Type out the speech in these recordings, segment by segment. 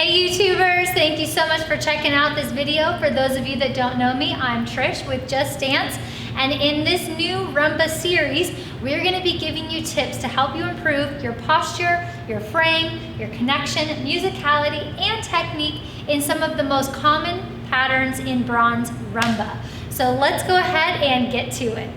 Hey YouTubers, thank you so much for checking out this video. For those of you that don't know me, I'm Trish with Just Dance, and in this new Rumba series, we're going to be giving you tips to help you improve your posture, your frame, your connection, musicality, and technique in some of the most common patterns in bronze Rumba. So let's go ahead and get to it.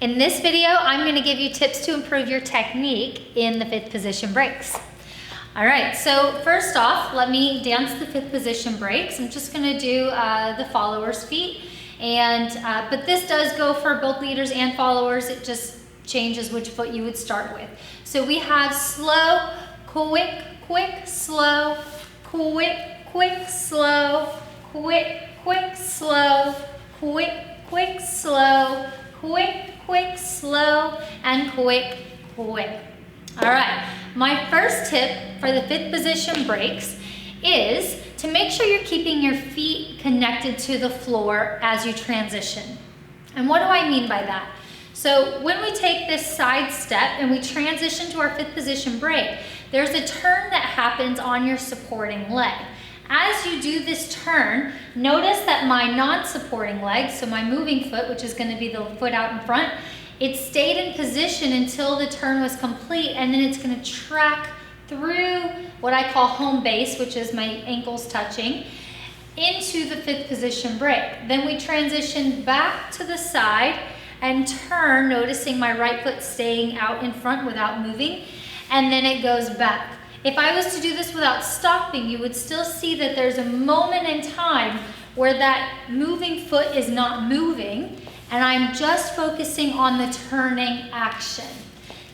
In this video, I'm going to give you tips to improve your technique in the fifth position breaks. All right, so first off, let me dance the fifth position breaks. I'm just going to do the followers' feet, and but this does go for both leaders and followers. It just changes which foot you would start with. So we have slow, quick, quick, slow, quick, quick, slow, quick, quick, slow, quick, quick, slow, quick, quick, slow, and quick, quick. All right, my first tip for the fifth position breaks is to make sure you're keeping your feet connected to the floor as you transition. And what do I mean by that? So when we take this side step and we transition to our fifth position break, there's a turn that happens on your supporting leg. As you do this turn, notice that my non-supporting leg, so my moving foot, which is going to be the foot out in front, it stayed in position until the turn was complete, and then it's going to track through what I call home base, which is my ankles touching, into the fifth position break. Then we transition back to the side and turn, noticing my right foot staying out in front without moving, and then it goes back. If I was to do this without stopping, you would still see that there's a moment in time where that moving foot is not moving, and I'm just focusing on the turning action.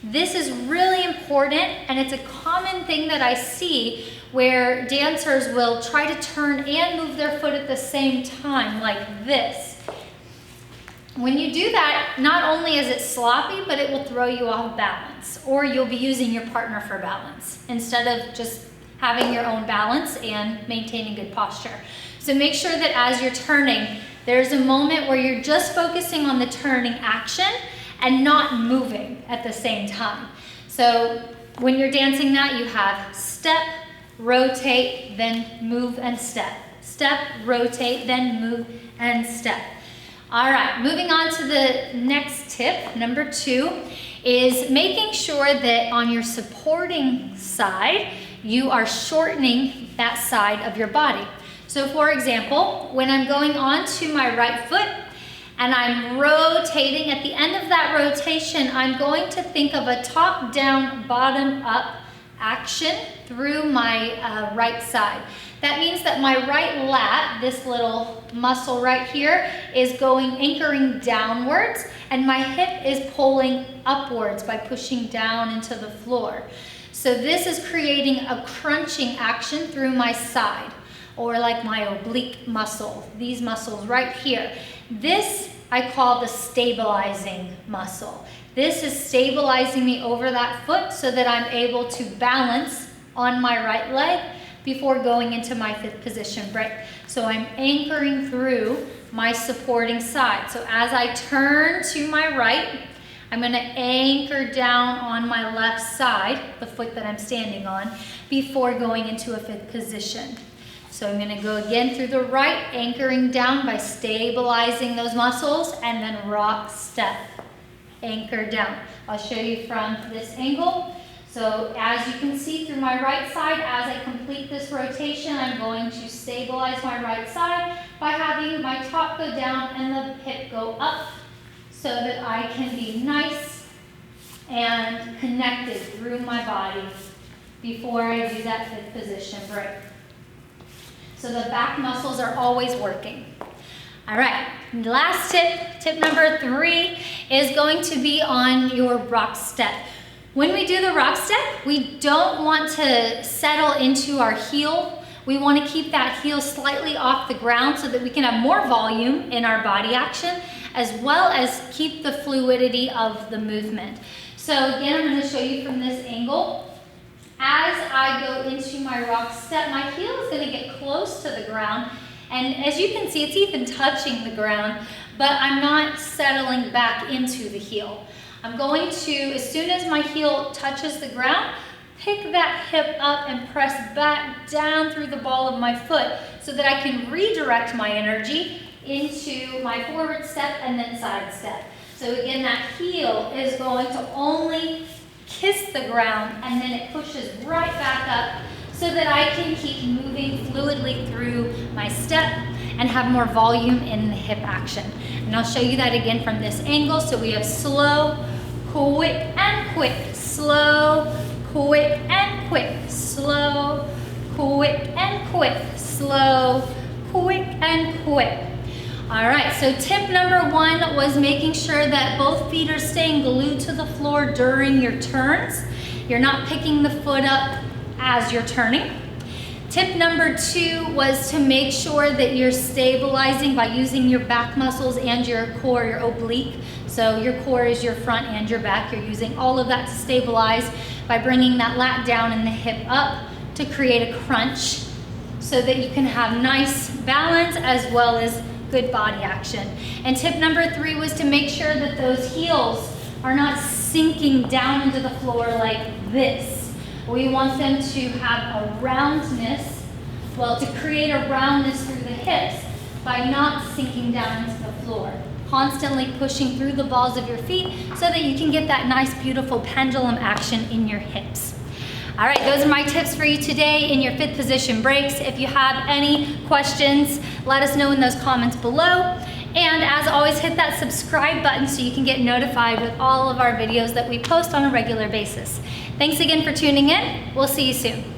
This is really important, and it's a common thing that I see where dancers will try to turn and move their foot at the same time, like this. When you do that, not only is it sloppy, but it will throw you off balance, or you'll be using your partner for balance instead of just having your own balance and maintaining good posture. So make sure that as you're turning, there's a moment where you're just focusing on the turning action and not moving at the same time. So when you're dancing that, you have step, rotate, then move and step. Step, rotate, then move and step. All right, moving on to the next tip, number 2, is making sure that on your supporting side, you are shortening that side of your body. So for example, when I'm going on to my right foot and I'm rotating, at the end of that rotation, I'm going to think of a top down, bottom up action through my right side. That means that my right lat, this little muscle right here, is anchoring downwards, and my hip is pulling upwards by pushing down into the floor. So this is creating a crunching action through my side, or like my oblique muscle, these muscles right here. This I call the stabilizing muscle. This is stabilizing me over that foot so that I'm able to balance on my right leg before going into my fifth position break. So I'm anchoring through my supporting side. So as I turn to my right, I'm going to anchor down on my left side, the foot that I'm standing on, before going into a fifth position. So I'm going to go again through the right, anchoring down by stabilizing those muscles, and then rock step, anchor down. I'll show you from this angle. So as you can see through my right side, as I complete this rotation, I'm going to stabilize my right side by having my top go down and the hip go up so that I can be nice and connected through my body before I do that fifth position break. So the back muscles are always working. All right, last tip number 3 is going to be on your rock step. When we do the rock step, we don't want to settle into our heel. We want to keep that heel slightly off the ground so that we can have more volume in our body action, as well as keep the fluidity of the movement. So again, I'm going to show you from this angle. As I go into my rock step, my heel is going to get close to the ground, and as you can see, it's even touching the ground, but I'm not settling back into the heel. I'm going to, as soon as my heel touches the ground, pick that hip up and press back down through the ball of my foot so that I can redirect my energy into my forward step and then side step. So again, that heel is going to only kiss the ground and then it pushes right back up so that I can keep moving fluidly through my step and have more volume in the hip action. And I'll show you that again from this angle. So we have slow, quick, and quick, slow, quick, and quick, slow, quick, and quick, slow, quick, and quick. All right, so tip number 1 was making sure that both feet are staying glued to the floor during your turns. You're not picking the foot up as you're turning. Tip number 2 was to make sure that you're stabilizing by using your back muscles and your core, your oblique. So your core is your front and your back. You're using all of that to stabilize by bringing that lat down and the hip up to create a crunch so that you can have nice balance as well as good body action. And tip number 3 was to make sure that those heels are not sinking down into the floor like this. We want them to have a roundness, well, to create a roundness through the hips by not sinking down into the floor. Constantly pushing through the balls of your feet so that you can get that nice, beautiful pendulum action in your hips. All right, those are my tips for you today in your 5th position breaks. If you have any questions, let us know in those comments below. And as always, hit that subscribe button so you can get notified with all of our videos that we post on a regular basis. Thanks again for tuning in. We'll see you soon.